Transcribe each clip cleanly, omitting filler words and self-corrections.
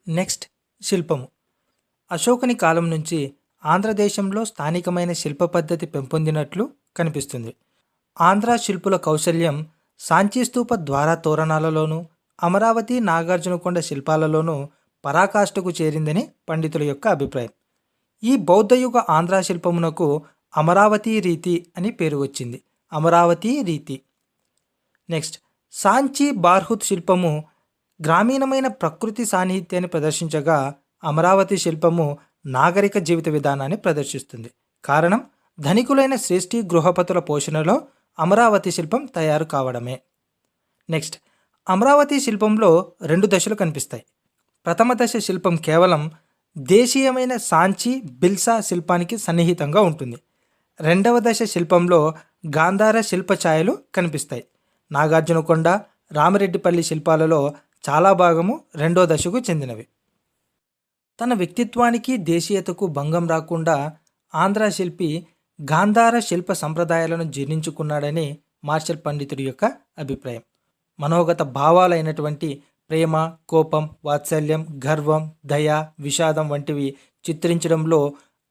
Next శిల్పము. అశోకుని కాలం నుంచి ఆంధ్రదేశంలో స్థానికమైన శిల్ప పద్ధతి పెంపొందినట్లు కనిపిస్తుంది. ఆంధ్ర శిల్పుల కౌశల్యం సాంచీస్తూప ద్వార తోరణాలలోనూ అమరావతి నాగార్జునకొండ శిల్పాలలోనూ పరాకాష్ఠకు చేరిందని పండితుల యొక్క అభిప్రాయం. ఈ బౌద్ధయుగ ఆంధ్ర శిల్పమునకు అమరావతి రీతి అని పేరు వచ్చింది. అమరావతి రీతి. నెక్స్ట్ సాంచి బార్హుత్ శిల్పము గ్రామీణమైన ప్రకృతి సాన్నిహిత్యాన్ని ప్రదర్శించగా అమరావతి శిల్పము నాగరిక జీవిత విధానాన్ని ప్రదర్శిస్తుంది. కారణం ధనికులైన శ్రేష్ఠి గృహపతుల పోషణలో అమరావతి శిల్పం తయారు కావడమే. నెక్స్ట్ అమరావతి శిల్పంలో 2 దశలు కనిపిస్తాయి. ప్రథమ దశ శిల్పం కేవలం దేశీయమైన సాంచి బిల్సా శిల్పానికి సన్నిహితంగా ఉంటుంది. రెండవ దశ శిల్పంలో గాంధార శిల్ప ఛాయలు కనిపిస్తాయి. నాగార్జునకొండ రామిరెడ్డిపల్లి శిల్పాలలో చాలా భాగము రెండో దశకు చెందినవి. తన వ్యక్తిత్వానికి దేశీయతకు భంగం రాకుండా ఆంధ్ర శిల్పి గాంధార శిల్ప సంప్రదాయాలను జీర్ణించుకున్నాడని మార్షల్ పండితుడి యొక్క అభిప్రాయం. మనోగత భావాలైనటువంటి ప్రేమ, కోపం, వాత్సల్యం, గర్వం, దయ, విషాదం వంటివి చిత్రించడంలో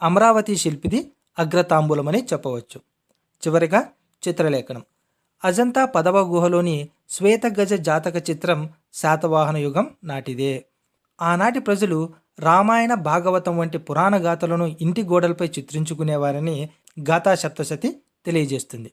అమరావతి శిల్పిది అగ్రతాంబూలమని చెప్పవచ్చు. చివరిగా చిత్రలేఖనం. అజంతా పదవ గుహలోని శ్వేతగజ జాతక చిత్రం శాతవాహన యుగం నాటిదే. ఆనాటి ప్రజలు రామాయణ, భాగవతం వంటి పురాణ గాథలను ఇంటి గోడలపై చిత్రించుకునేవారని గాథా సప్తశతి తెలియజేస్తుంది.